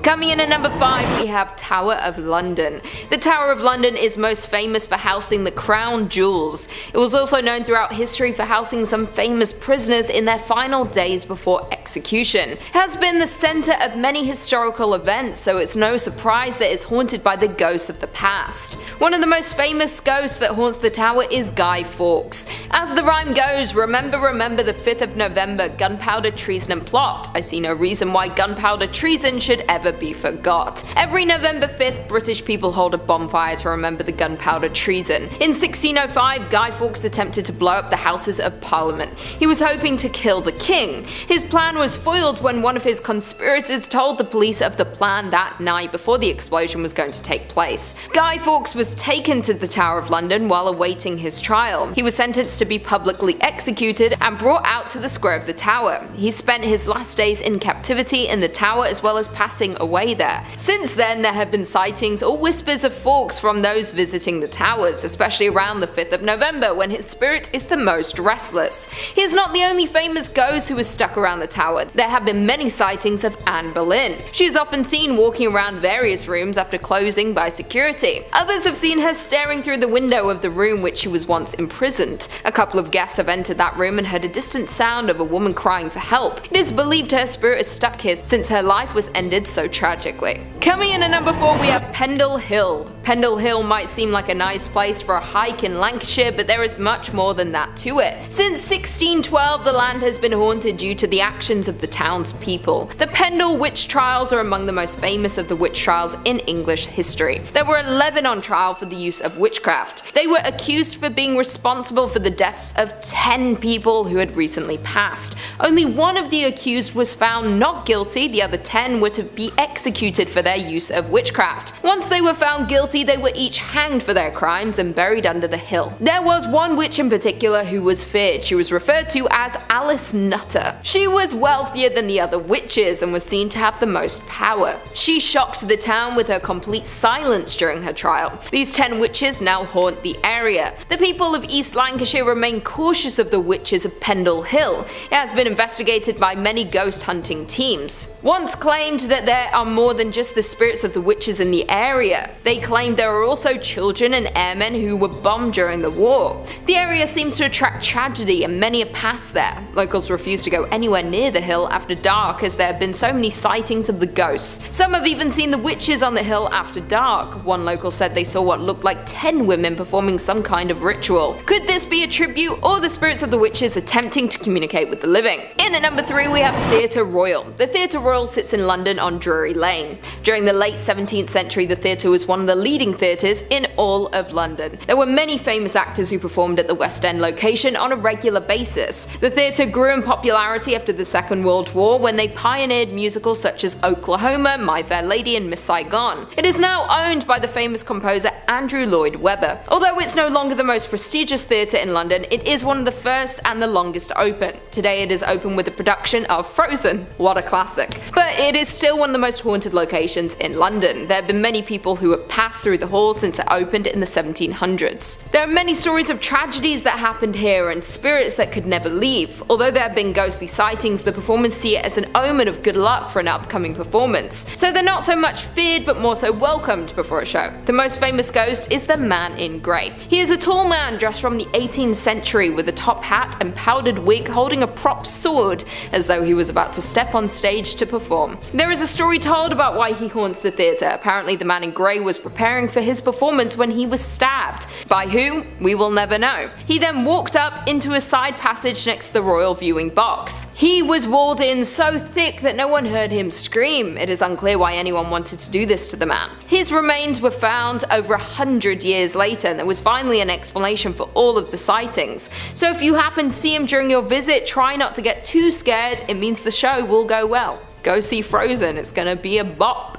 Coming in at number 5, we have Tower of London. The Tower of London is most famous for housing the crown jewels. It was also known throughout history for housing some famous prisoners in their final days before execution. It has been the centre of many historical events, so it's no surprise that it's haunted by the ghosts of the past. One of the most famous ghosts that haunts the tower is Guy Fawkes. As the rhyme goes, remember, remember the 5th of November, gunpowder, treason and plot. I see no reason why gunpowder treason should ever be forgot. Every November 5th, British people hold a bonfire to remember the gunpowder treason. In 1605, Guy Fawkes attempted to blow up the Houses of Parliament. He was hoping to kill the king. His plan was foiled when one of his conspirators told the police of the plan that night before the explosion was going to take place. Guy Fawkes was taken to the Tower of London while awaiting his trial. He was sentenced to be publicly executed and brought out to the square of the tower. He spent his last days in captivity in the tower as well as passing away there. Since then, there have been sightings or whispers of Fawkes from those visiting the towers, especially around the 5th of November when his spirit is the most restless. He is not the only famous ghost who is stuck around the tower. There have been many sightings of Anne Boleyn. She is often seen walking around various rooms after closing by security. Others have seen her staring through the window of the room which she was once imprisoned. A couple of guests have entered that room and heard a distant sound of a woman crying for help. It is believed her spirit is stuck here since her life was ended so tragically. Coming in at number 4, we have Pendle Hill. Pendle Hill might seem like a nice place for a hike in Lancashire, but there is much more than that to it. Since 1612, the land has been haunted due to the actions of the townspeople. The Pendle witch trials are among the most famous of the witch trials in English history. There were 11 on trial for the use of witchcraft. They were accused for being responsible for the deaths of 10 people who had recently passed. Only one of the accused was found not guilty, the other 10 were to be executed for their use of witchcraft. Once they were found guilty, they were each hanged for their crimes and buried under the hill. There was one witch in particular who was feared. She was referred to as Alice Nutter. She was wealthier than the other witches and was seen to have the most power. She shocked the town with her complete silence during her trial. These 10 witches now haunt the area. The people of East Lancashire remain cautious of the witches of Pendle Hill. It has been investigated by many ghost hunting teams. Once claimed that there are more than just the spirits of the witches in the area. They claimed there are also children and airmen who were bombed during the war. The area seems to attract tragedy and many have passed there. Locals refuse to go anywhere near the hill after dark as there have been so many sightings of the ghosts. Some have even seen the witches on the hill after dark. One local said they saw what looked like 10 women performing some kind of ritual. Could this be a tribute or the spirits of the witches attempting to communicate with the living? In at number 3, we have Theatre Royal. The Theatre Royal sits in London on Drury Lane. During the late 17th century, the theatre was one of the leading theatres in all of London. There were many famous actors who performed at the West End location on a regular basis. The theatre grew in popularity after the Second World War when they pioneered musicals such as Oklahoma, My Fair Lady and Miss Saigon. It is now owned by the famous composer Andrew Lloyd Webber. Although it's no longer the most prestigious theatre in London, it is one of the first and the longest open. Today it is open with a production of Frozen. What a classic. But it is still one of the most haunted locations in London. There have been many people who have passed through the hall since it opened in the 1700s. There are many stories of tragedies that happened here and spirits that could never leave. Although there have been ghostly sightings, the performers see it as an omen of good luck for an upcoming performance. So they're not so much feared but more so welcomed before a show. The most famous ghost is the Man in Grey. He is a tall man dressed from the 18th century with a top hat and powdered wig holding a prop sword as though he was about to step on stage to perform. There is a story told about why he haunts the theatre. Apparently the Man in Grey was preparing for his performance when he was stabbed. By who? We will never know. He then walked up into a side passage next to the royal viewing box. He was walled in so thick that no one heard him scream. It is unclear why anyone wanted to do this to the man. His remains were found over 100 years later and there was finally an explanation for all of the sightings. So if you happen to see him during your visit, try not to get too scared. It means the show will go well. Go see Frozen, it's gonna be a bop.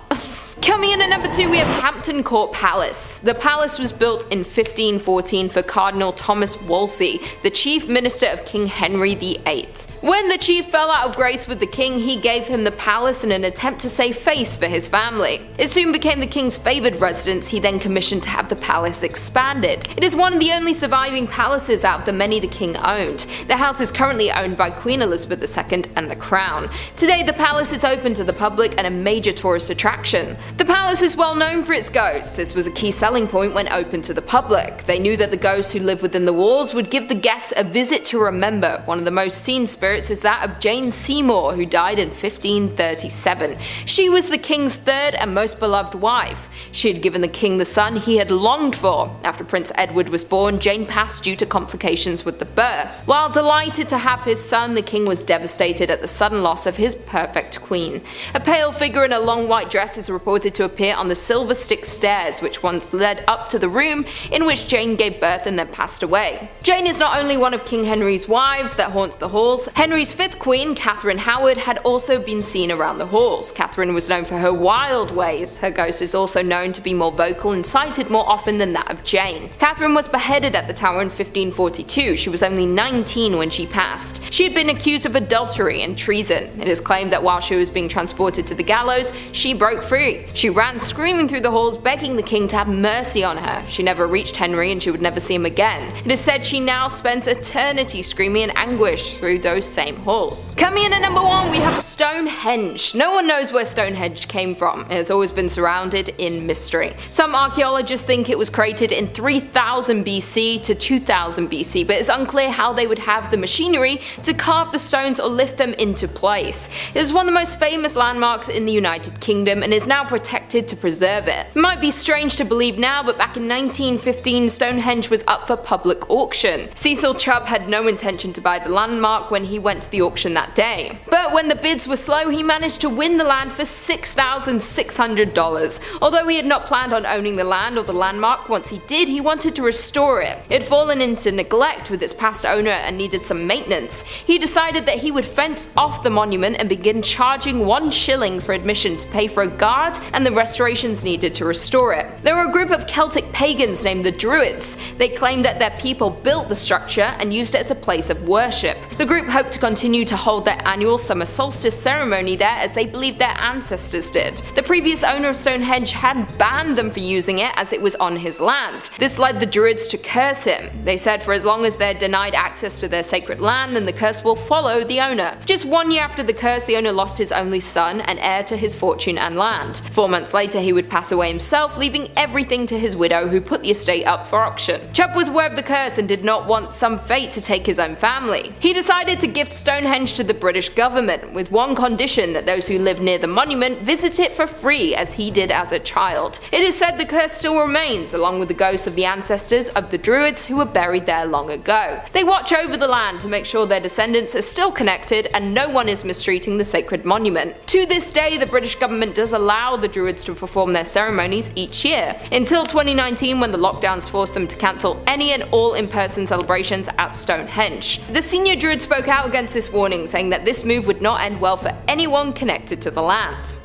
Coming in at number 2, we have Hampton Court Palace. The palace was built in 1514 for Cardinal Thomas Wolsey, the chief minister of King Henry VIII. When the chief fell out of grace with the king, he gave him the palace in an attempt to save face for his family. It soon became the king's favoured residence. He then commissioned to have the palace expanded. It is one of the only surviving palaces out of the many the king owned. The house is currently owned by Queen Elizabeth II and the Crown. Today the palace is open to the public and a major tourist attraction. The palace is well known for its ghosts. This was a key selling point when open to the public. They knew that the ghosts who lived within the walls would give the guests a visit to remember. One of the most seen spirits is that of Jane Seymour, who died in 1537. She was the king's third and most beloved wife. She had given the king the son he had longed for. After Prince Edward was born, Jane passed due to complications with the birth. While delighted to have his son, the king was devastated at the sudden loss of his perfect queen. A pale figure in a long white dress is reported to appear on the Silver Stick stairs, which once led up to the room in which Jane gave birth and then passed away. Jane is not only one of King Henry's wives that haunts the halls. Henry's fifth queen, Catherine Howard, had also been seen around the halls. Catherine was known for her wild ways. Her ghost is also known to be more vocal and sighted more often than that of Jane. Catherine was beheaded at the Tower in 1542. She was only 19 when she passed. She had been accused of adultery and treason. It is claimed that while she was being transported to the gallows, she broke free. She ran screaming through the halls, begging the king to have mercy on her. She never reached Henry and she would never see him again. It is said she now spends eternity screaming in anguish through those same halls. Coming in at number 1, we have Stonehenge. No one knows where Stonehenge came from. It has always been surrounded in mystery. Some archaeologists think it was created in 3000 BC to 2000 BC, but it's unclear how they would have the machinery to carve the stones or lift them into place. It is one of the most famous landmarks in the United Kingdom and is now protected to preserve it. It might be strange to believe now, but back in 1915 Stonehenge was up for public auction. Cecil Chubb had no intention to buy the landmark when he went to the auction that day. But when the bids were slow, he managed to win the land for $6,600. Although he had not planned on owning the land or the landmark, once he did, he wanted to restore it. It had fallen into neglect with its past owner and needed some maintenance. He decided that he would fence off the monument and begin charging 1 shilling for admission to pay for a guard and the restorations needed to restore it. There were a group of Celtic pagans named the Druids. They claimed that their people built the structure and used it as a place of worship. The group hoped to continue to hold their annual summer solstice ceremony there as they believed their ancestors did. The previous owner of Stonehenge had banned them for using it as it was on his land. This led the Druids to curse him. They said for as long as they're denied access to their sacred land, then the curse will follow the owner. Just 1 year after the curse, the owner lost his only son and heir to his fortune and land. 4 months later, he would pass away himself, leaving everything to his widow, who put the estate up for auction. Chubb was aware of the curse and did not want some fate to take his own family. He decided to gift Stonehenge to the British government, with one condition: that those who live near the monument visit it for free as he did as a child. It is said the curse still remains, along with the ghosts of the ancestors of the Druids who were buried there long ago. They watch over the land to make sure their descendants are still connected and no one is mistreating the sacred monument. To this day, the British government does allow the Druids to perform their ceremonies each year, until 2019 when the lockdowns forced them to cancel any and all in-person celebrations at Stonehenge. The senior Druid spoke out against this warning, saying that this move would not end well for anyone connected to the land.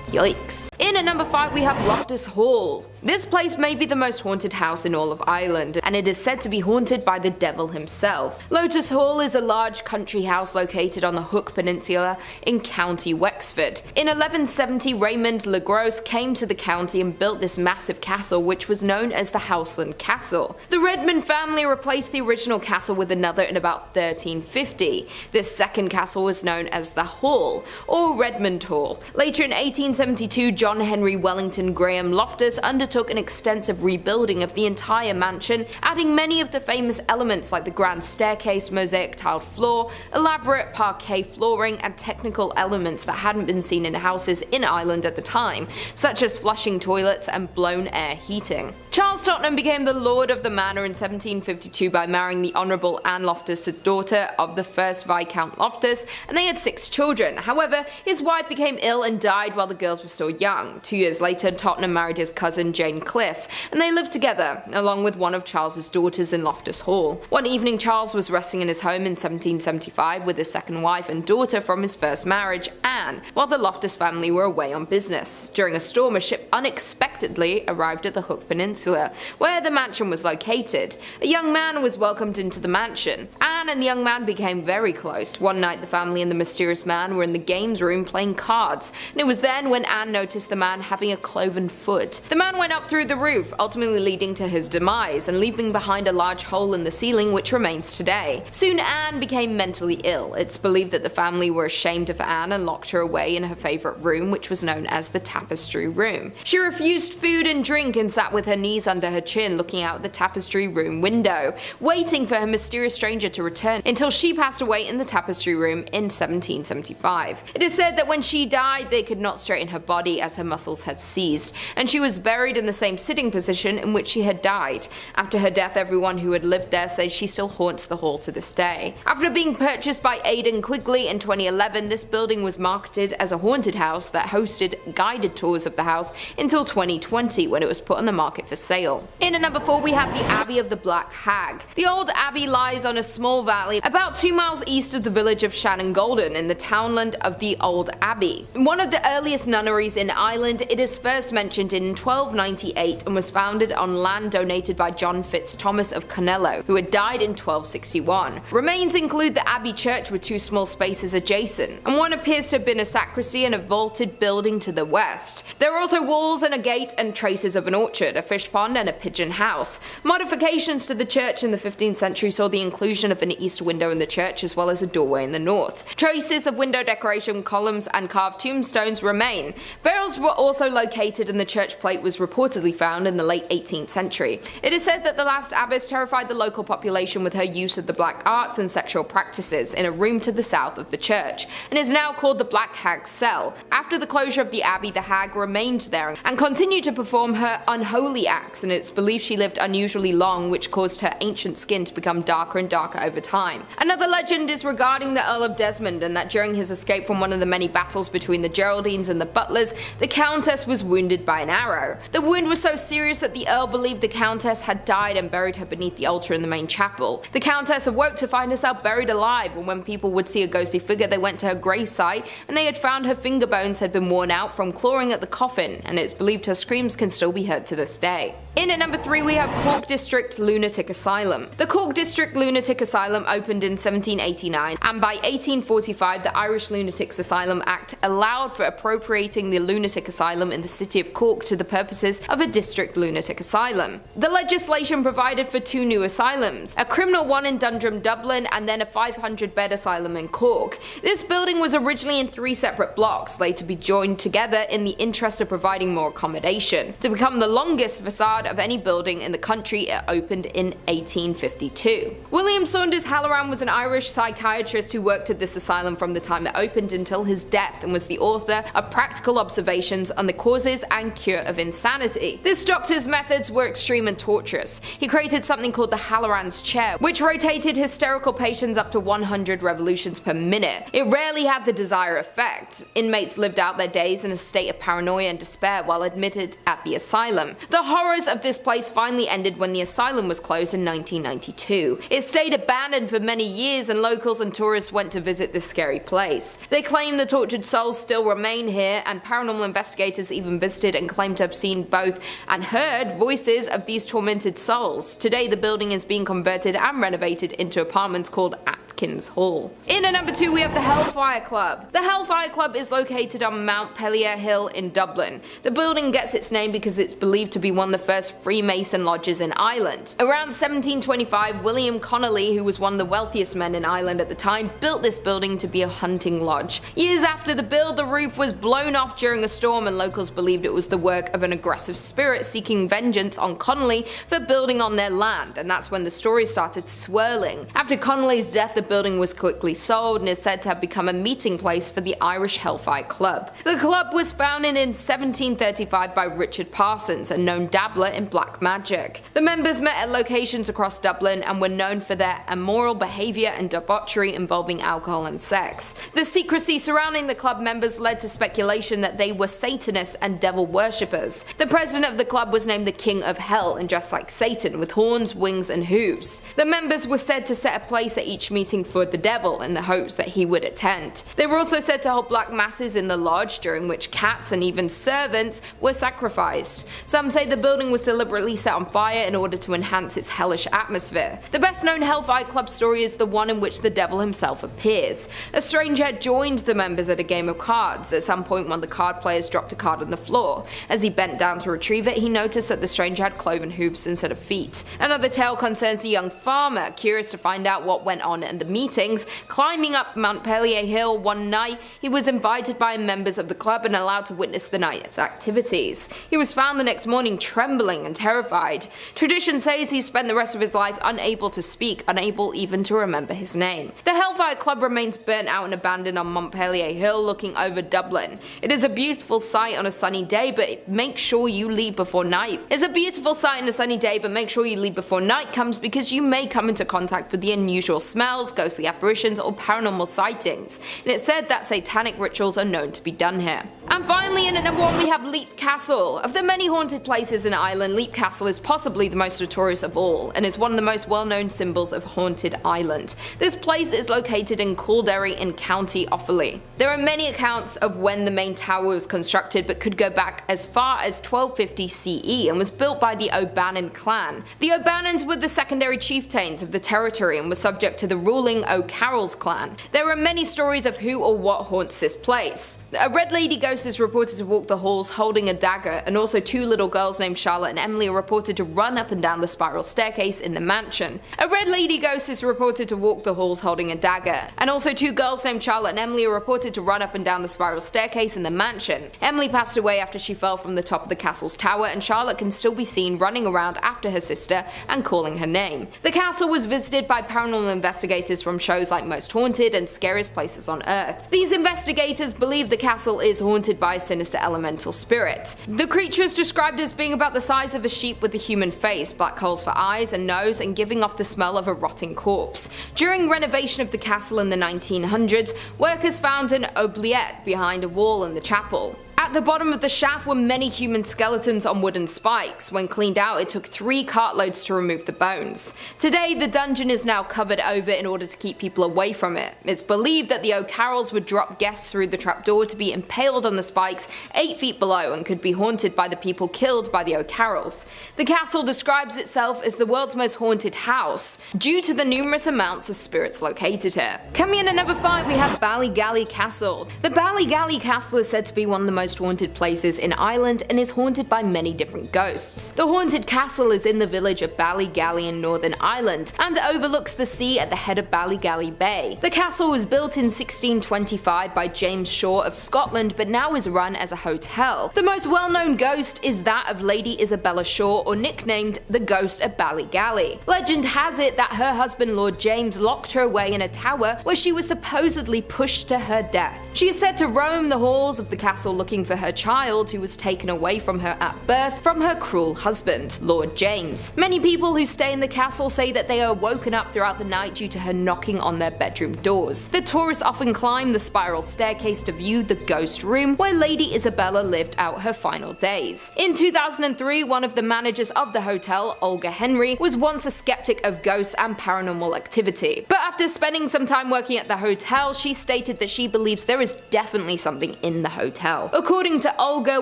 Yikes. In at number 5 we have Loftus Hall. This place may be the most haunted house in all of Ireland, and it is said to be haunted by the devil himself. Loftus Hall is a large country house located on the Hook Peninsula in County Wexford. In 1170, Raymond le Gros came to the county and built this massive castle, which was known as the Houseland Castle. The Redmond family replaced the original castle with another in about 1350. This second castle was known as the Hall, or Redmond Hall. Later in 1872, John Henry Wellington Graham Loftus undertook an extensive rebuilding of the entire mansion, adding many of the famous elements like the grand staircase, mosaic tiled floor, elaborate parquet flooring, and technical elements that hadn't been seen in houses in Ireland at the time, such as flushing toilets and blown air heating. Charles Tottenham became the lord of the manor in 1752 by marrying the Honourable Anne Loftus, a daughter of the first Viscount Loftus, and they had 6 children. However, his wife became ill and died while the girls were still young. 2 years later, Tottenham married his cousin Jane Cliff, and they lived together, along with one of Charles's daughters in Loftus Hall. One evening, Charles was resting in his home in 1775 with his second wife and daughter from his first marriage, Anne, while the Loftus family were away on business. During a storm, a ship unexpectedly arrived at the Hook Peninsula, where the mansion was located. A young man was welcomed into the mansion. Anne Anne and the young man became very close. One night the family and the mysterious man were in the games room playing cards, and it was then when Anne noticed the man having a cloven foot. The man went up through the roof, ultimately leading to his demise and leaving behind a large hole in the ceiling which remains today. Soon Anne became mentally ill. It's believed that the family were ashamed of Anne and locked her away in her favourite room, which was known as the tapestry room. She refused food and drink and sat with her knees under her chin looking out the tapestry room window, waiting for her mysterious stranger to return until she passed away in the tapestry room in 1775. It is said that when she died they could not straighten her body as her muscles had seized, and she was buried in the same sitting position in which she had died. After her death, everyone who had lived there says she still haunts the hall to this day. After being purchased by Aidan Quigley in 2011, this building was marketed as a haunted house that hosted guided tours of the house until 2020 when it was put on the market for sale. In at number 4 we have the Abbey of the Black Hag. The old abbey lies on a small valley about 2 miles east of the village of Shannon-Golden in the townland of the Old Abbey. One of the earliest nunneries in Ireland, it is first mentioned in 1298 and was founded on land donated by John Fitz-Thomas of Conello, who had died in 1261. Remains include the abbey church with 2 small spaces adjacent, and one appears to have been a sacristy and a vaulted building to the west. There are also walls and a gate and traces of an orchard, a fish pond and a pigeon house. Modifications to the church in the 15th century saw the inclusion of an east window in the church as well as a doorway in the north. Traces of window decoration, columns and carved tombstones remain. Burials were also located and the church plate was reportedly found in the late 18th century. It is said that the last abbess terrified the local population with her use of the black arts and sexual practices in a room to the south of the church, and is now called the Black Hag's Cell. After the closure of the abbey, the hag remained there and continued to perform her unholy acts, and it's believed she lived unusually long, which caused her ancient skin to become darker and darker over time. Another legend is regarding the Earl of Desmond, and that during his escape from one of the many battles between the Geraldines and the Butlers, the Countess was wounded by an arrow. The wound was so serious that the Earl believed the Countess had died and buried her beneath the altar in the main chapel. The Countess awoke to find herself buried alive, and when people would see a ghostly figure they went to her gravesite and they had found her finger bones had been worn out from clawing at the coffin, and it's believed her screams can still be heard to this day. In at number 3 we have Cork District Lunatic Asylum. The Cork District Lunatic Asylum opened in 1789, and by 1845 the Irish Lunatics Asylum Act allowed for appropriating the lunatic asylum in the city of Cork to the purposes of a district lunatic asylum. The legislation provided for 2 new asylums, a criminal one in Dundrum, Dublin, and then a 500-bed asylum in Cork. This building was originally in 3 separate blocks, later to be joined together in the interest of providing more accommodation. To become the longest facade of any building in the country, it opened in 1852. William Saunders Halloran was an Irish psychiatrist who worked at this asylum from the time it opened until his death, and was the author of practical observations on the causes and cure of insanity. This doctor's methods were extreme and torturous. He created something called the Halloran's chair, which rotated hysterical patients up to 100 revolutions per minute. It rarely had the desired effect. Inmates lived out their days in a state of paranoia and despair while admitted at the asylum. The horrors of this place finally ended when the asylum was closed in 1992. It stayed abandoned for many years, and locals and tourists went to visit this scary place. They claim the tortured souls still remain here, and paranormal investigators even visited and claimed to have seen both and heard voices of these tormented souls. Today the building is being converted and renovated into apartments called Atkins Hall. In at number 2 we have the Hellfire Club. The Hellfire Club is located on Mount Pellier Hill in Dublin. The building gets its name because it's believed to be one of the first Freemason lodges in Ireland. Around 1725, William Connolly, who was one of the wealthiest men in Ireland at the time, built this building to be a hunting lodge. Years after the build, the roof was blown off during a storm, and locals believed it was the work of an aggressive spirit seeking vengeance on Connolly for building on their land, and that's when the story started swirling. After Connolly's death, the building was quickly sold and is said to have become a meeting place for the Irish Hellfire Club. The club was founded in 1735 by Richard Parsons, a known dabbler in black magic. The members met at locations across Dublin and were known for their immoral behaviour and debauchery involving alcohol and sex. The secrecy surrounding the club members led to speculation that they were Satanists and devil worshippers. The president of the club was named the King of Hell and dressed like Satan with horns, wings and hooves. The members were said to set a place at each meeting waiting for the devil in the hopes that he would attend. They were also said to hold black masses in the lodge, during which cats and even servants were sacrificed. Some say the building was deliberately set on fire in order to enhance its hellish atmosphere. The best known Hellfire Club story is the one in which the devil himself appears. A stranger had joined the members at a game of cards. At some point, one of the card players dropped a card on the floor. As he bent down to retrieve it, he noticed that the stranger had cloven hooves instead of feet. Another tale concerns a young farmer, curious to find out what went on in the meetings. Climbing up Montpellier Hill one night, he was invited by members of the club and allowed to witness the night's activities. He was found the next morning trembling and terrified. Tradition says he spent the rest of his life unable to speak, unable even to remember his name. The Hellfire Club remains burnt out and abandoned on Montpellier Hill looking over Dublin. It is a beautiful sight on a sunny day, but make sure you leave before night. It's a beautiful sight on a sunny day, but make sure you leave before night comes, because you may come into contact with the unusual smells, ghostly apparitions, or paranormal sightings. And it's said that satanic rituals are known to be done here. And finally, in at number 1 we have Leap Castle. Of the many haunted places in Ireland, Leap Castle is possibly the most notorious of all, and is one of the most well-known symbols of haunted Ireland. This place is located in Kildare in County Offaly. There are many accounts of when the main tower was constructed, but could go back as far as 1250 CE and was built by the O'Bannon clan. The O'Bannons were the secondary chieftains of the territory and were subject to the ruling O'Carroll's clan. There are many stories of who or what haunts this place. A red lady ghost is reported to walk the halls holding a dagger, and also 2 little girls named Charlotte and Emily are reported to run up and down the spiral staircase in the mansion. A red lady ghost is reported to walk the halls holding a dagger, and also 2 girls named Charlotte and Emily are reported to run up and down the spiral staircase in the mansion. Emily passed away after she fell from the top of the castle's tower, and Charlotte can still be seen running around after her sister and calling her name. The castle was visited by paranormal investigators from shows like Most Haunted and Scariest Places on Earth. These investigators believe the castle is haunted by a sinister elemental spirit. The creature is described as being about the size of a sheep with a human face, black holes for eyes and nose, and giving off the smell of a rotting corpse. During renovation of the castle in the 1900s, workers found an oubliette behind a wall in the chapel. At the bottom of the shaft were many human skeletons on wooden spikes. When cleaned out, it took 3 cartloads to remove the bones. Today, the dungeon is now covered over in order to keep people away from it. It's believed that the O'Carrolls would drop guests through the trapdoor to be impaled on the spikes 8 feet below, and could be haunted by the people killed by the O'Carrolls. The castle describes itself as the world's most haunted house, due to the numerous amounts of spirits located here. Coming in at number 5 we have Ballygally Castle. The Ballygally Castle is said to be one of the most haunted places in Ireland and is haunted by many different ghosts. The haunted castle is in the village of Ballygally in Northern Ireland and overlooks the sea at the head of Ballygally Bay. The castle was built in 1625 by James Shaw of Scotland, but now is run as a hotel. The most well-known ghost is that of Lady Isabella Shaw, or nicknamed the Ghost of Ballygally. Legend has it that her husband Lord James locked her away in a tower where she was supposedly pushed to her death. She is said to roam the halls of the castle looking for her child, who was taken away from her at birth from her cruel husband, Lord James. Many people who stay in the castle say that they are woken up throughout the night due to her knocking on their bedroom doors. The tourists often climb the spiral staircase to view the ghost room where Lady Isabella lived out her final days. In 2003, one of the managers of the hotel, Olga Henry, was once a skeptic of ghosts and paranormal activity. But after spending some time working at the hotel, she stated that she believes there is definitely something in the hotel. According to Olga,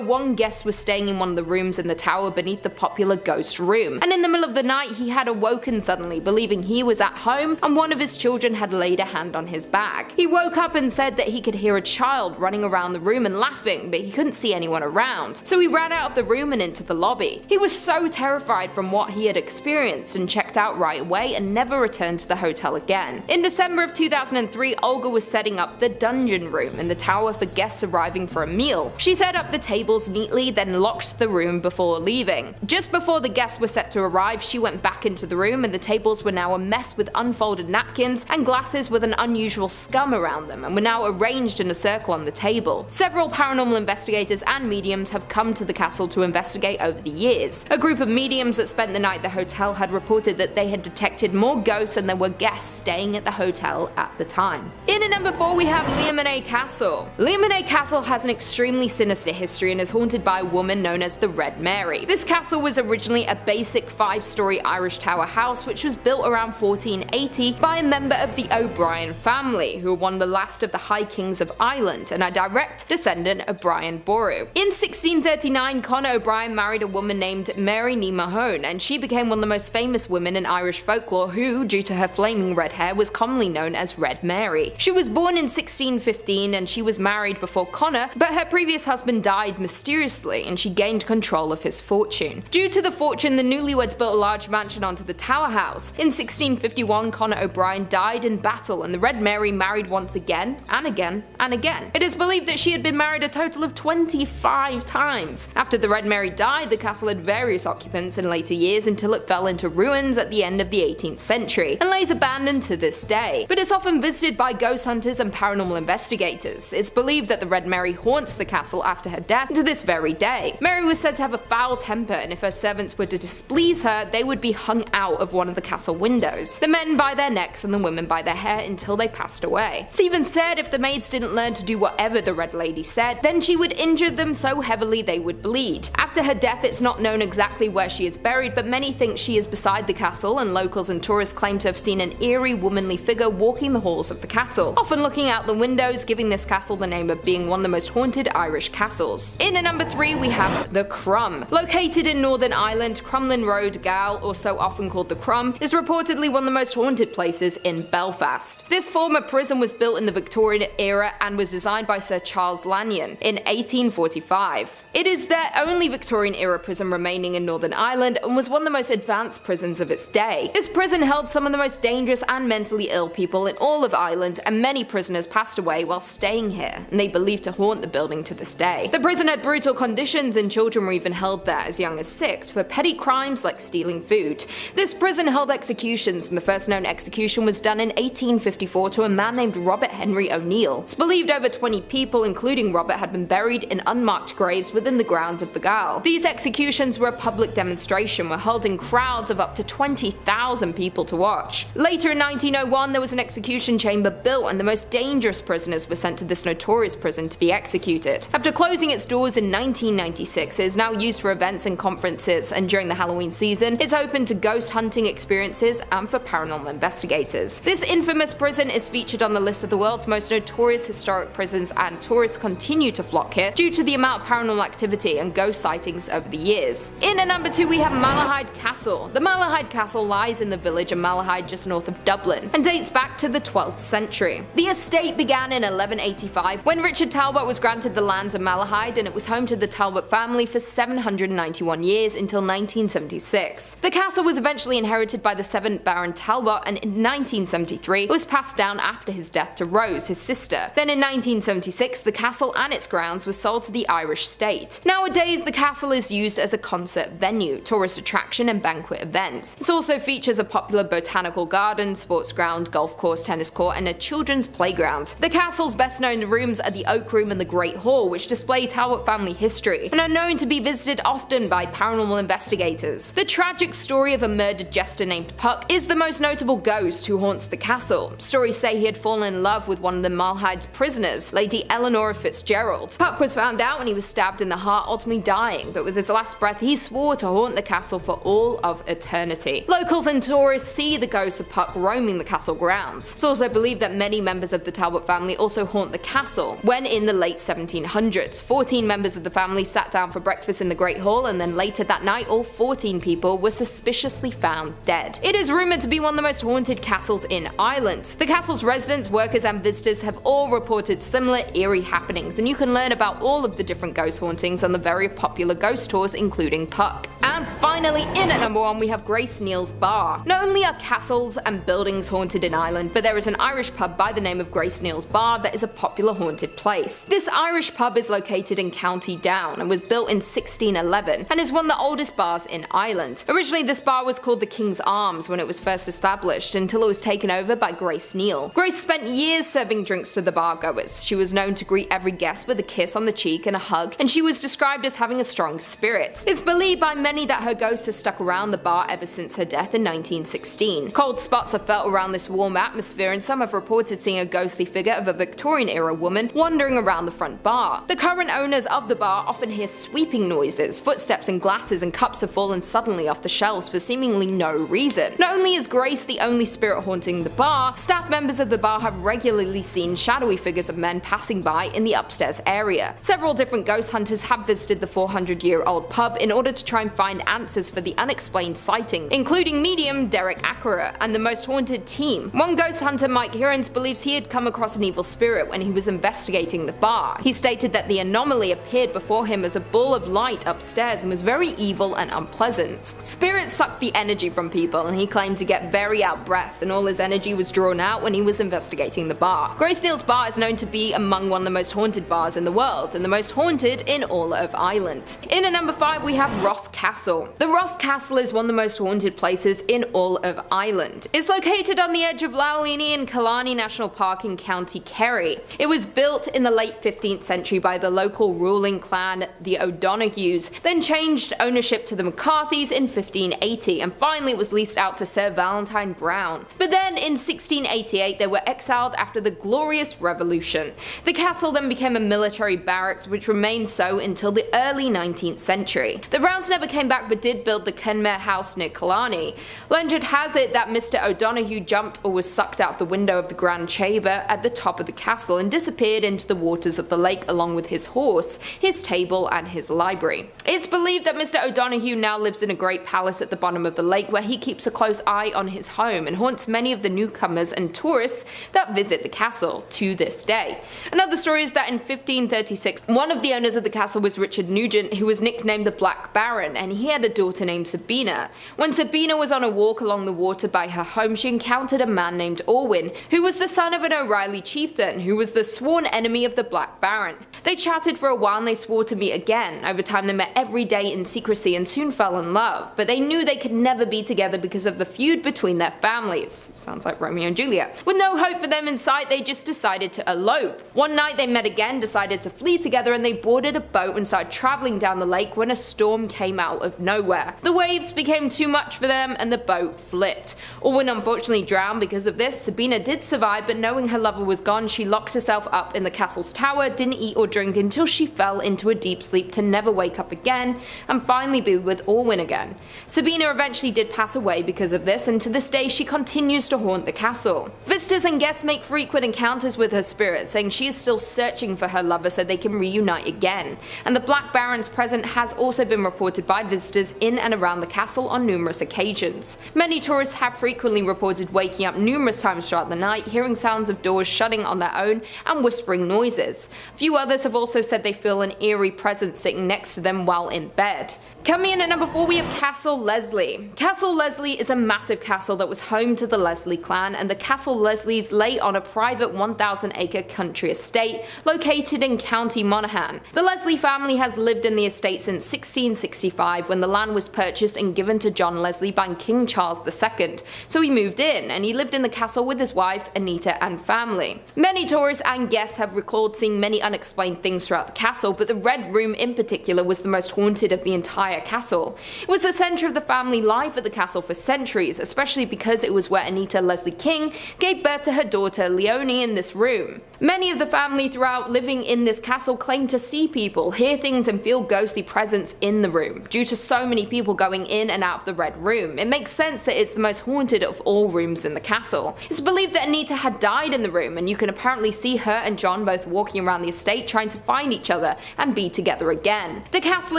one guest was staying in one of the rooms in the tower beneath the popular ghost room, and in the middle of the night he had awoken suddenly, believing he was at home and one of his children had laid a hand on his back. He woke up and said that he could hear a child running around the room and laughing, but he couldn't see anyone around, so he ran out of the room and into the lobby. He was so terrified from what he had experienced and checked out right away and never returned to the hotel again. In December of 2003, Olga was setting up the dungeon room in the tower for guests arriving for a meal. She set up the tables neatly, then locked the room before leaving. Just before the guests were set to arrive, she went back into the room and the tables were now a mess with unfolded napkins and glasses with an unusual scum around them, and were now arranged in a circle on the table. Several paranormal investigators and mediums have come to the castle to investigate over the years. A group of mediums that spent the night at the hotel had reported that they had detected more ghosts than there were guests staying at the hotel at the time. In at number 4 we have Leamaneh Castle. Leamaneh Castle has an extremely extremely sinister history and is haunted by a woman known as the Red Mary. This castle was originally a basic 5-story Irish tower house which was built around 1480 by a member of the O'Brien family, who were one of the last of the High Kings of Ireland and a direct descendant of Brian Boru. In 1639, Conor O'Brien married a woman named Mary Ní Mahone, and she became one of the most famous women in Irish folklore who, due to her flaming red hair, was commonly known as Red Mary. She was born in 1615 and she was married before Conor, but her previous husband died mysteriously and she gained control of his fortune. Due to the fortune, the newlyweds built a large mansion onto the Tower House. In 1651, Conor O'Brien died in battle and the Red Mary married once again, and again, and again. It is believed that she had been married a total of 25 times. After the Red Mary died, the castle had various occupants in later years until it fell into ruins at the end of the 18th century, and lays abandoned to this day. But it's often visited by ghost hunters and paranormal investigators. It's believed that the Red Mary haunts the castle after her death to this very day. Mary was said to have a foul temper, and if her servants were to displease her, they would be hung out of one of the castle windows, the men by their necks and the women by their hair, until they passed away. It's even said if the maids didn't learn to do whatever the Red Lady said, then she would injure them so heavily they would bleed. After her death, it's not known exactly where she is buried, but many think she is beside the castle, and locals and tourists claim to have seen an eerie womanly figure walking the halls of the castle, often looking out the windows, giving this castle the name of being one of the most haunted Irish castles. In at number 3 we have the Crum. Located in Northern Ireland, Crumlin Road, Gal, also often called the Crum, is reportedly one of the most haunted places in Belfast. This former prison was built in the Victorian era and was designed by Sir Charles Lanyon in 1845. It is their only Victorian era prison remaining in Northern Ireland and was one of the most advanced prisons of its day. This prison held some of the most dangerous and mentally ill people in all of Ireland, and many prisoners passed away while staying here, and they believed to haunt the building to this day. The prison had brutal conditions and children were even held there as young as 6 for petty crimes like stealing food. This prison held executions, and the first known execution was done in 1854 to a man named Robert Henry O'Neill. It's believed over 20 people, including Robert, had been buried in unmarked graves within the grounds of the Gaol. These executions were a public demonstration, were held in crowds of up to 20,000 people to watch. Later in 1901, there was an execution chamber built, and the most dangerous prisoners were sent to this notorious prison to be executed. After closing its doors in 1996, it is now used for events and conferences, and during the Halloween season, it's open to ghost hunting experiences and for paranormal investigators. This infamous prison is featured on the list of the world's most notorious historic prisons, and tourists continue to flock here due to the amount of paranormal activity and ghost sightings over the years. In at number 2 we have Malahide Castle. The Malahide Castle lies in the village of Malahide just north of Dublin and dates back to the 12th century. The estate began in 1185 when Richard Talbot was granted the lands of Malahide, and it was home to the Talbot family for 791 years until 1976. The castle was eventually inherited by the 7th Baron Talbot, and in 1973 it was passed down after his death to Rose, his sister. Then in 1976 the castle and its grounds were sold to the Irish state. Nowadays the castle is used as a concert venue, tourist attraction and banquet events. It also features a popular botanical garden, sports ground, golf course, tennis court and a children's playground. The castle's best known rooms are the Oak Room and the Great Hall, which display Talbot family history and are known to be visited often by paranormal investigators. The tragic story of a murdered jester named Puck is the most notable ghost who haunts the castle. Stories say he had fallen in love with one of the Malahide prisoners, Lady Eleanor Fitzgerald. Puck was found out when he was stabbed in the heart, ultimately dying, but with his last breath he swore to haunt the castle for all of eternity. Locals and tourists see the ghost of Puck roaming the castle grounds. It's also believed that many members of the Talbot family also haunt the castle. When in the late 1700s, 14 members of the family sat down for breakfast in the Great Hall, and then later that night all 14 people were suspiciously found dead. It is rumoured to be one of the most haunted castles in Ireland. The castle's residents, workers and visitors have all reported similar eerie happenings, and you can learn about all of the different ghost hauntings on the very popular ghost tours including Puck. And finally, in at number 1 we have Grace Neill's Bar. Not only are castles and buildings haunted in Ireland, but there is an Irish pub by the name of Grace Neill's Bar that is a popular haunted place. This Irish pub is located in County Down and was built in 1611 and is one of the oldest bars in Ireland. Originally this bar was called the King's Arms when it was first established, until it was taken over by Grace Neill. Grace spent years serving drinks to the bar goers. She was known to greet every guest with a kiss on the cheek and a hug, and she was described as having a strong spirit. It's believed by many that her ghost has stuck around the bar ever since her death in 1916. Cold spots are felt around this warm atmosphere, and some have reported seeing a ghostly figure of a Victorian era woman wandering around the front bar. bar. The current owners of the bar often hear sweeping noises, footsteps and glasses and cups have fallen suddenly off the shelves for seemingly no reason. Not only is Grace the only spirit haunting the bar, staff members of the bar have regularly seen shadowy figures of men passing by in the upstairs area. Several different ghost hunters have visited the 400-year-old pub in order to try and find answers for the unexplained sighting, including medium Derek Ackera and the most haunted team. One ghost hunter, Mike Hirons, believes he had come across an evil spirit when he was investigating the bar. He stated that the anomaly appeared before him as a ball of light upstairs and was very evil and unpleasant. Spirits suck the energy from people, and he claimed to get very out breath, and all his energy was drawn out when he was investigating the bar. Grace Neill's bar is known to be among one of the most haunted bars in the world, and the most haunted in all of Ireland. In at number 5 we have Ross Castle. The Ross Castle is one of the most haunted places in all of Ireland. It's located on the edge of Loughliney and Killarney National Park in County Kerry. It was built in the late 15th century by the local ruling clan, the O'Donohues, then changed ownership to the McCarthys in 1580, and finally it was leased out to Sir Valentine Brown. But then in 1688 they were exiled after the Glorious Revolution. The castle then became a military barracks, which remained so until the early 19th century. The Browns never came back but did build the Kenmare House near Killarney. Legend has it that Mr. O'Donoghue jumped or was sucked out of the window of the grand chamber at the top of the castle and disappeared into the waters of the lake along with his horse, his table and his library. It's believed that Mr. O'Donoghue now lives in a great palace at the bottom of the lake where he keeps a close eye on his home and haunts many of the newcomers and tourists that visit the castle to this day. Another story is that in 1536 one of the owners of the castle was Richard Nugent, who was nicknamed the Black Baron, and he had a daughter named Sabina. When Sabina was on a walk along the water by her home, she encountered a man named Orwin, who was the son of an O'Reilly chieftain, who was the sworn enemy of the Black Baron. They chatted for a while and they swore to meet again. Over time they met every day in secrecy and soon fell in love, but they knew they could never be together because of the feud between their families. Sounds like Romeo and Juliet. With no hope for them in sight, they just decided to elope. One night they met again, decided to flee together, and they boarded a boat and started traveling down the lake when a storm came out of nowhere. The waves became too much for them and the boat flipped. Orwin unfortunately drowned because of this. Sabina did survive, but knowing her lover was gone, she locked herself up in the castle's tower, didn't eat or drink until she fell into a deep sleep to never wake up again and finally be with Orwin again. Sabina eventually did pass away because of this, and to this day she continues to haunt the castle. Visitors and guests make frequent encounters with her spirit, saying she is still searching for her lover so they can reunite again. And the Black Baron's presence has also been reported by visitors in and around the castle on numerous occasions. Many tourists have frequently reported waking up numerous times throughout the night, hearing sounds of doors shutting on their own and whispering noises. Few others have also said they feel an eerie presence sitting next to them while in bed. Coming in at number 4 we have Castle Leslie. Castle Leslie is a massive castle that was home to the Leslie clan, and the Castle Leslies lay on a private 1,000-acre country estate located in County Monaghan. The Leslie family has lived in the estate since 1665, when the land was purchased and given to John Leslie by King Charles II. So he moved in and he lived in the castle with his wife Anita and family. Many tourists and guests have recalled seeing many unexplained things throughout the castle, but the Red Room in particular was the most haunted of the entire castle. It was the centre of the family life at the castle for centuries, especially because it was where Anita Leslie King gave birth to her daughter Leonie in this room. Many of the family throughout living in this castle claim to see people, hear things and feel ghostly presence in the room. Due to so many people going in and out of the Red Room, it makes sense that it's the most haunted of all rooms in the castle. It's believed that Anita had died in the room, and you can apparently see her and John both walking around the estate trying to find each other and be together again. The castle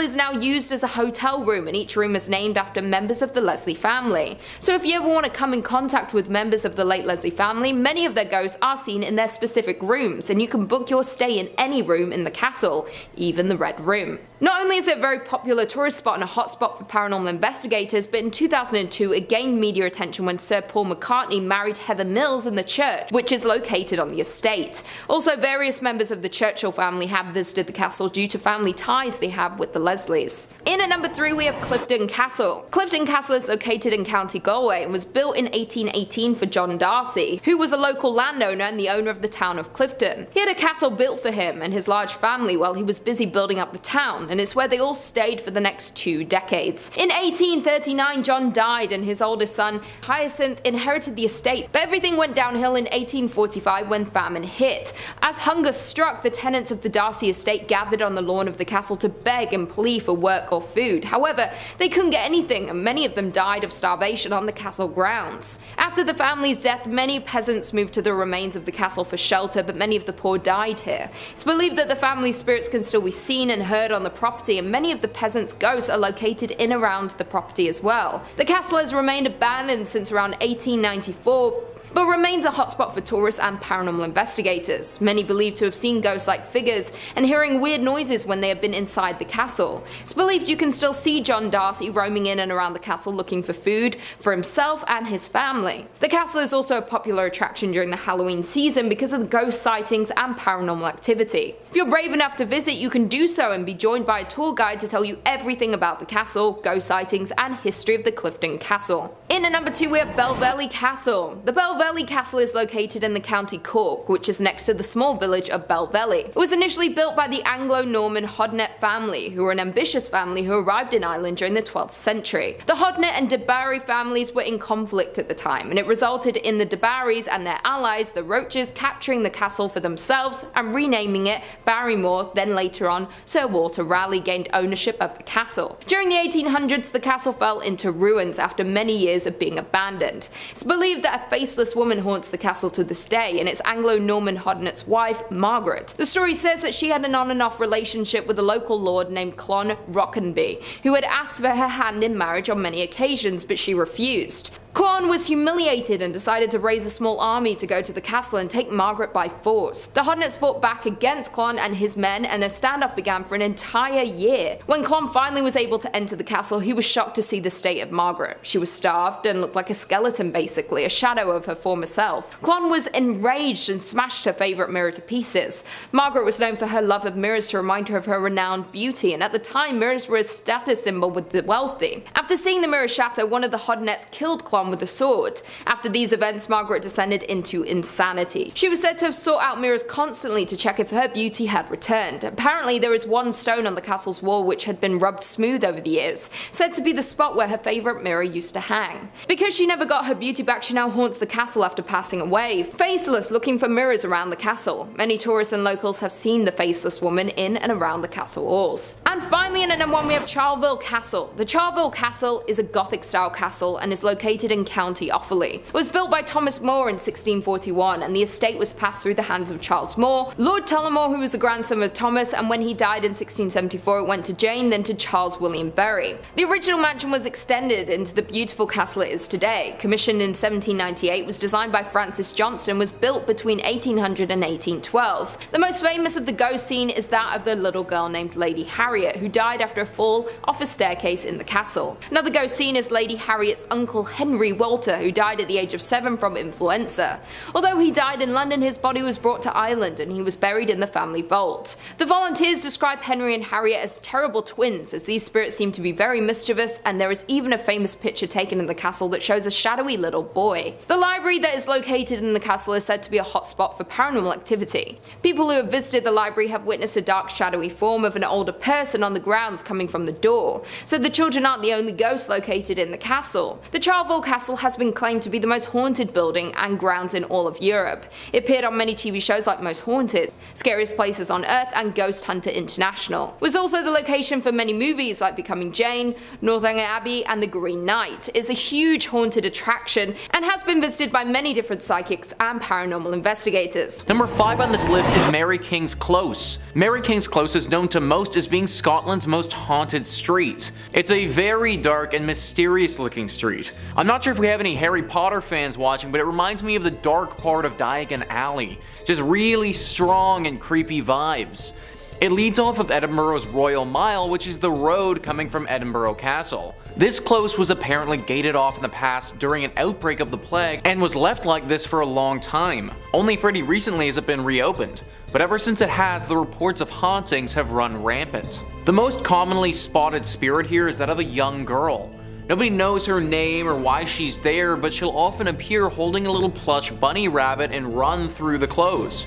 is now used as a hotel room, and each room is named after members of the Leslie family. So if you ever want to come in contact with members of the late Leslie family, many of their ghosts are seen in their specific rooms, and you can book your stay in any room in the castle, even the Red Room. Not only is it a very popular tourist spot and a hotspot for paranormal investigators, but in 2002 it gained media attention when Sir Paul McCartney married Heather Mills in the church, which is located on the estate. Also, various members of the Churchill family have visited the castle due to family ties they have with the Leslies. In at number 3 we have Culloden Castle. Culloden Castle is located in County Galway and was built in 1818 for John Darcy, who was a local landowner and the owner of the town of Clifton. He had a castle built for him and his large family while he was busy building up the town, and it's where they all stayed for the next 2 decades. In 1839 John died and his oldest son Hyacinth inherited the estate, but everything went downhill in 1845 when famine hit. As hunger struck, the tenants tenants of the Darcy estate gathered on the lawn of the castle to beg and plead for work or food. However, they couldn't get anything, and many of them died of starvation on the castle grounds. After the family's death, many peasants moved to the remains of the castle for shelter, but many of the poor died here. It's believed that the family's spirits can still be seen and heard on the property, and many of the peasants' ghosts are located in and around the property as well. The castle has remained abandoned since around 1894, but remains a hotspot for tourists and paranormal investigators. Many believe to have seen ghost-like figures and hearing weird noises when they have been inside the castle. It's believed you can still see John Darcy roaming in and around the castle looking for food for himself and his family. The castle is also a popular attraction during the Halloween season because of the ghost sightings and paranormal activity. If you're brave enough to visit, you can do so and be joined by a tour guide to tell you everything about the castle, ghost sightings, and history of the Clifton Castle. In at number 2 we have Belvelly Castle. The Belvelly Castle is located in the county Cork, which is next to the small village of Belvelly. It was initially built by the Anglo-Norman Hodnet family, who were an ambitious family who arrived in Ireland during the 12th century. The Hodnet and De Barry families were in conflict at the time, and it resulted in the De Barrys and their allies, the Roaches, capturing the castle for themselves and renaming it Barrymore. Then later on, Sir Walter Raleigh gained ownership of the castle. During the 1800s, the castle fell into ruins after many years of being abandoned. It's believed that a faceless woman haunts the castle to this day, and it's Anglo-Norman Hodnet's wife, Margaret. The story says that she had an on and off relationship with a local lord named Clon Rockenby, who had asked for her hand in marriage on many occasions, but she refused. Clon was humiliated and decided to raise a small army to go to the castle and take Margaret by force. The Hodnets fought back against Clon and his men, and a standoff began for an entire year. When Clon finally was able to enter the castle, he was shocked to see the state of Margaret. She was starved and looked like a skeleton, basically, a shadow of her former self. Clon was enraged and smashed her favourite mirror to pieces. Margaret was known for her love of mirrors to remind her of her renowned beauty, and at the time mirrors were a status symbol with the wealthy. After seeing the mirror shatter, one of the Hodnets killed Clon with a sword. After these events, Margaret descended into insanity. She was said to have sought out mirrors constantly to check if her beauty had returned. Apparently there is one stone on the castle's wall which had been rubbed smooth over the years, said to be the spot where her favourite mirror used to hang. Because she never got her beauty back, she now haunts the castle after passing away, faceless, looking for mirrors around the castle. Many tourists and locals have seen the faceless woman in and around the castle walls. And finally, in at number 1 we have Charleville Castle. The Charleville Castle is a Gothic style castle and is located in County Offaly. It was built by Thomas More in 1641, and the estate was passed through the hands of Charles More, Lord Tullamore, who was the grandson of Thomas, and when he died in 1674 it went to Jane, then to Charles William Berry. The original mansion was extended into the beautiful castle it is today. Commissioned in 1798, was designed by Francis Johnston, and was built between 1800 and 1812. The most famous of the ghost scene is that of the little girl named Lady Harriet, who died after a fall off a staircase in the castle. Another ghost scene is Lady Harriet's uncle Henry Walter, who died at the age of 7 from influenza. Although he died in London, his body was brought to Ireland and he was buried in the family vault. The volunteers describe Henry and Harriet as terrible twins, as these spirits seem to be very mischievous, and there is even a famous picture taken in the castle that shows a shadowy little boy. The library that is located in the castle is said to be a hotspot for paranormal activity. People who have visited the library have witnessed a dark shadowy form of an older person on the grounds coming from the door, so the children aren't the only ghosts located in the castle. The Charleville Castle has been claimed to be the most haunted building and grounds in all of Europe. It appeared on many TV shows like Most Haunted, Scariest Places on Earth, and Ghost Hunter International. It was also the location for many movies like Becoming Jane, Northanger Abbey, and The Green Knight. It's a huge haunted attraction and has been visited by many different psychics and paranormal investigators. Number 5 on this list is Mary King's Close. Mary King's Close is known to most as being Scotland's most haunted street. It's a very dark and mysterious looking street. I'm not sure if we have any Harry Potter fans watching, but it reminds me of the dark part of Diagon Alley. Just really strong and creepy vibes. It leads off of Edinburgh's Royal Mile, which is the road coming from Edinburgh Castle. This close was apparently gated off in the past during an outbreak of the plague and was left like this for a long time. Only pretty recently has it been reopened, but ever since it has, the reports of hauntings have run rampant. The most commonly spotted spirit here is that of a young girl. Nobody knows her name or why she's there, but she'll often appear holding a little plush bunny rabbit and run through the close.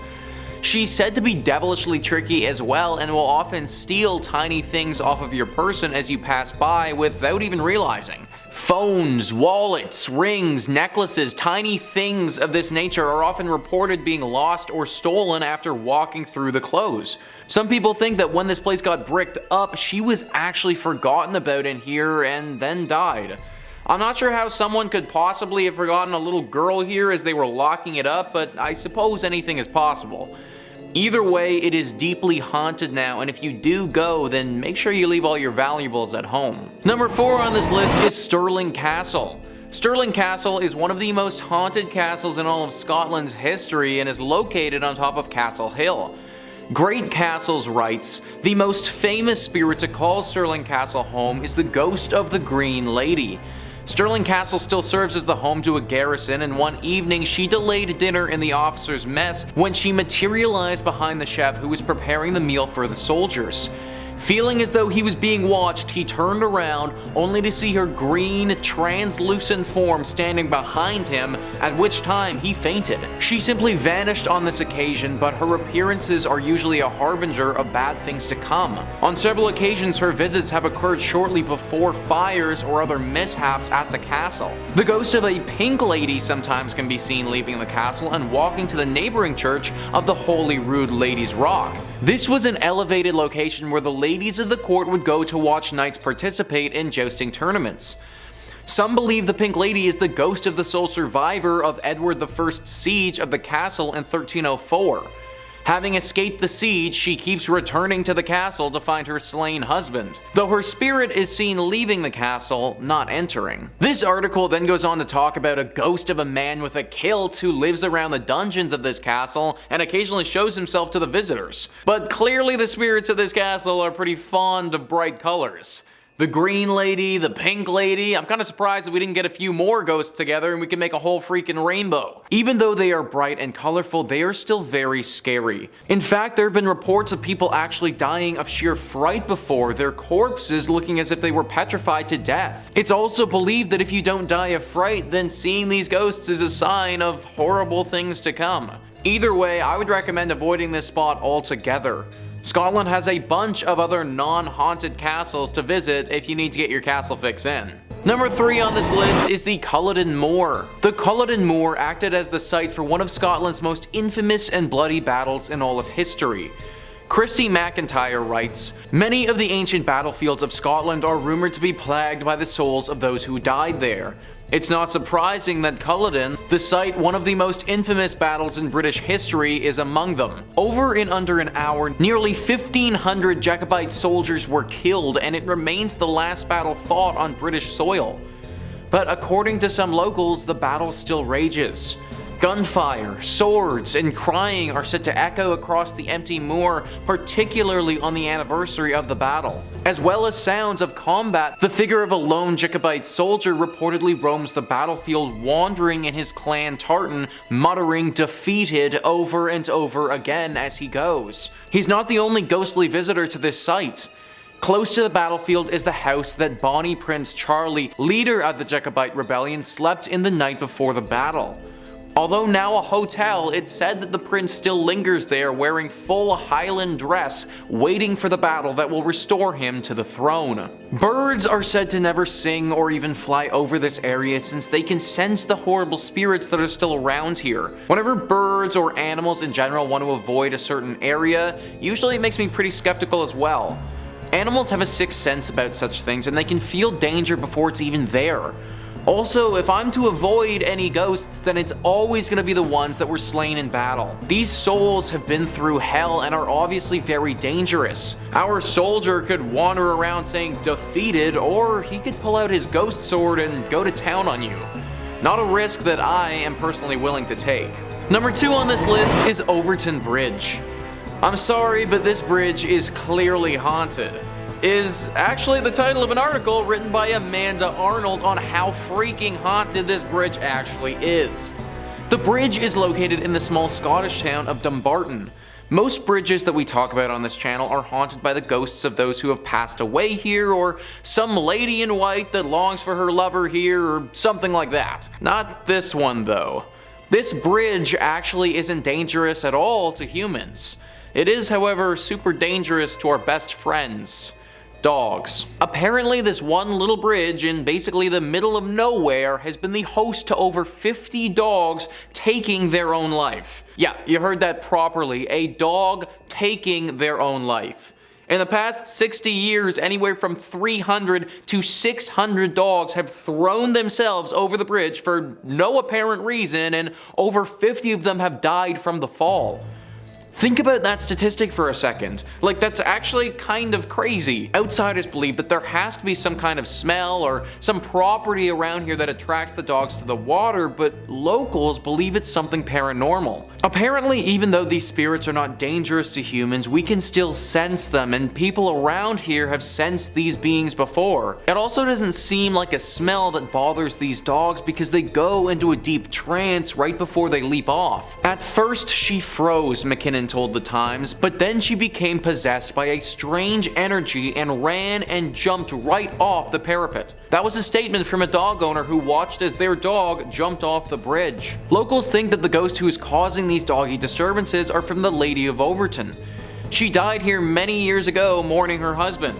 She's said to be devilishly tricky as well, and will often steal tiny things off of your person as you pass by without even realizing. Phones, wallets, rings, necklaces, tiny things of this nature are often reported being lost or stolen after walking through the close. Some people think that when this place got bricked up, she was actually forgotten about in here and then died. I'm not sure how someone could possibly have forgotten a little girl here as they were locking it up, but I suppose anything is possible. Either way, it is deeply haunted now, and if you do go, then make sure you leave all your valuables at home. Number 4 on this list is Stirling Castle. Stirling Castle is one of the most haunted castles in all of Scotland's history and is located on top of Castle Hill. Great Castles writes, "The most famous spirit to call Stirling Castle home is the ghost of the Green Lady. Stirling Castle still serves as the home to a garrison, and one evening she delayed dinner in the officers' mess when she materialized behind the chef who was preparing the meal for the soldiers. Feeling as though he was being watched, he turned around only to see her green, translucent form standing behind him, at which time he fainted. She simply vanished on this occasion, but her appearances are usually a harbinger of bad things to come. On several occasions, her visits have occurred shortly before fires or other mishaps at the castle. The ghost of a pink lady sometimes can be seen leaving the castle and walking to the neighboring church of the Holy Rood Ladies' Rock. This was an elevated location where the ladies of the court would go to watch knights participate in jousting tournaments. Some believe the Pink Lady is the ghost of the sole survivor of Edward I's siege of the castle in 1304. Having escaped the siege, she keeps returning to the castle to find her slain husband, though her spirit is seen leaving the castle, not entering. This article then goes on to talk about a ghost of a man with a kilt who lives around the dungeons of this castle and occasionally shows himself to the visitors. But clearly the spirits of this castle are pretty fond of bright colors. The Green Lady, the Pink Lady, I'm kind of surprised that we didn't get a few more ghosts together and we can make a whole freaking rainbow. Even though they are bright and colorful, they are still very scary. In fact, there have been reports of people actually dying of sheer fright before, their corpses looking as if they were petrified to death. It's also believed that if you don't die of fright, then seeing these ghosts is a sign of horrible things to come. Either way, I would recommend avoiding this spot altogether. Scotland has a bunch of other non-haunted castles to visit if you need to get your castle fix in. Number 3 on this list is the Culloden Moor. The Culloden Moor acted as the site for one of Scotland's most infamous and bloody battles in all of history. Christy McIntyre writes, "Many of the ancient battlefields of Scotland are rumored to be plagued by the souls of those who died there. It's not surprising that Culloden, the site one of the most infamous battles in British history, is among them. Over in under an hour, nearly 1,500 Jacobite soldiers were killed, and it remains the last battle fought on British soil. But according to some locals, the battle still rages. Gunfire, swords, and crying are set to echo across the empty moor, particularly on the anniversary of the battle. As well as sounds of combat, the figure of a lone Jacobite soldier reportedly roams the battlefield, wandering in his clan tartan, muttering 'defeated' over and over again as he goes. He's not the only ghostly visitor to this site. Close to the battlefield is the house that Bonnie Prince Charlie, leader of the Jacobite rebellion, slept in the night before the battle. Although now a hotel, it's said that the prince still lingers there wearing full Highland dress, waiting for the battle that will restore him to the throne. Birds are said to never sing or even fly over this area since they can sense the horrible spirits that are still around here. Whenever birds or animals in general want to avoid a certain area, usually it makes me pretty skeptical as well. Animals have a sixth sense about such things and they can feel danger before it's even there. Also, if I'm to avoid any ghosts, then it's always going to be the ones that were slain in battle. These souls have been through hell and are obviously very dangerous. Our soldier could wander around saying 'defeated', or he could pull out his ghost sword and go to town on you. Not a risk that I am personally willing to take. Number 2 on this list is Overton Bridge. I'm sorry, but this bridge is clearly haunted. Is actually the title of an article written by Amanda Arnold on how freaking haunted this bridge actually is. The bridge is located in the small Scottish town of Dumbarton. Most bridges that we talk about on this channel are haunted by the ghosts of those who have passed away here, or some lady in white that longs for her lover here, or something like that. Not this one though. This bridge actually isn't dangerous at all to humans. It is, however, super dangerous to our best friends, dogs. Apparently this one little bridge in basically the middle of nowhere has been the host to over 50 dogs taking their own life. Yeah, you heard that properly, a dog taking their own life. In the past 60 years, anywhere from 300 to 600 dogs have thrown themselves over the bridge for no apparent reason, and over 50 of them have died from the fall. Think about that statistic for a second. Like, that's actually kind of crazy. Outsiders believe that there has to be some kind of smell or some property around here that attracts the dogs to the water, but locals believe it's something paranormal. Apparently, even though these spirits are not dangerous to humans, we can still sense them, and people around here have sensed these beings before. It also doesn't seem like a smell that bothers these dogs because they go into a deep trance right before they leap off. At first, she froze, McKinnon told the Times, but then she became possessed by a strange energy and ran and jumped right off the parapet. That was a statement from a dog owner who watched as their dog jumped off the bridge. Locals think that the ghost who is causing these doggy disturbances are from the Lady of Overton. She died here many years ago mourning her husband.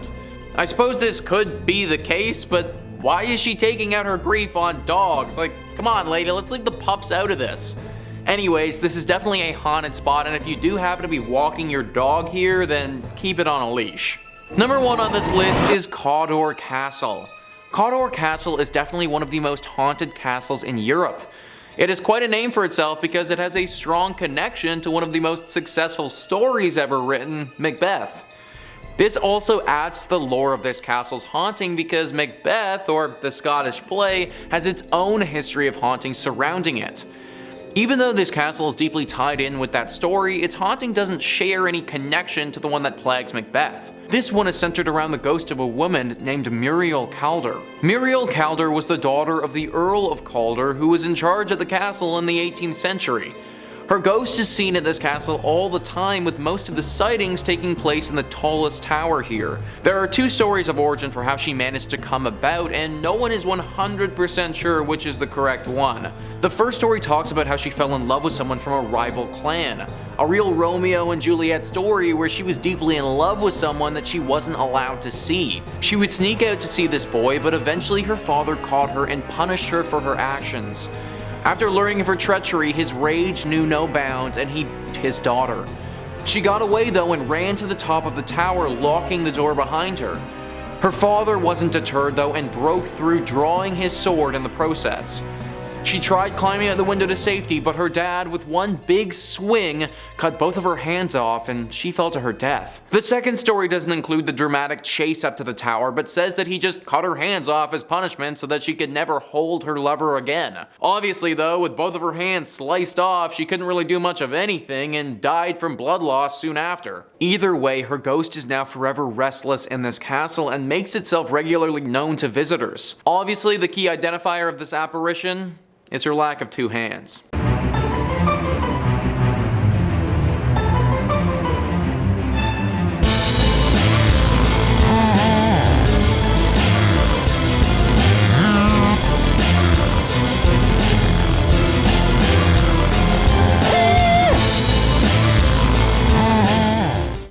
I suppose this could be the case, but why is she taking out her grief on dogs? Like, come on lady, let's leave the pups out of this. Anyways, this is definitely a haunted spot, and if you do happen to be walking your dog here, then keep it on a leash. Number 1 on this list is Cawdor Castle. Cawdor Castle is definitely one of the most haunted castles in Europe. It is quite a name for itself because it has a strong connection to one of the most successful stories ever written, Macbeth. This also adds to the lore of this castle's haunting because Macbeth, or the Scottish play, has its own history of haunting surrounding it. Even though this castle is deeply tied in with that story, its haunting doesn't share any connection to the one that plagues Macbeth. This one is centered around the ghost of a woman named Muriel Cawdor. Muriel Cawdor was the daughter of the Earl of Cawdor, who was in charge of the castle in the 18th century. Her ghost is seen at this castle all the time, with most of the sightings taking place in the tallest tower here. There are 2 stories of origin for how she managed to come about, and no one is 100% sure which is the correct one. The first story talks about how she fell in love with someone from a rival clan. A real Romeo and Juliet story where she was deeply in love with someone that she wasn't allowed to see. She would sneak out to see this boy, but eventually her father caught her and punished her for her actions. After learning of her treachery, his rage knew no bounds and he beat his daughter. She got away though and ran to the top of the tower, locking the door behind her. Her father wasn't deterred though and broke through, drawing his sword in the process. She tried climbing out the window to safety, but her dad, with one big swing, cut both of her hands off and she fell to her death. The second story doesn't include the dramatic chase up to the tower, but says that he just cut her hands off as punishment so that she could never hold her lover again. Obviously though, with both of her hands sliced off, she couldn't really do much of anything and died from blood loss soon after. Either way, her ghost is now forever restless in this castle and makes itself regularly known to visitors. Obviously, the key identifier of this apparition is her lack of 2 hands.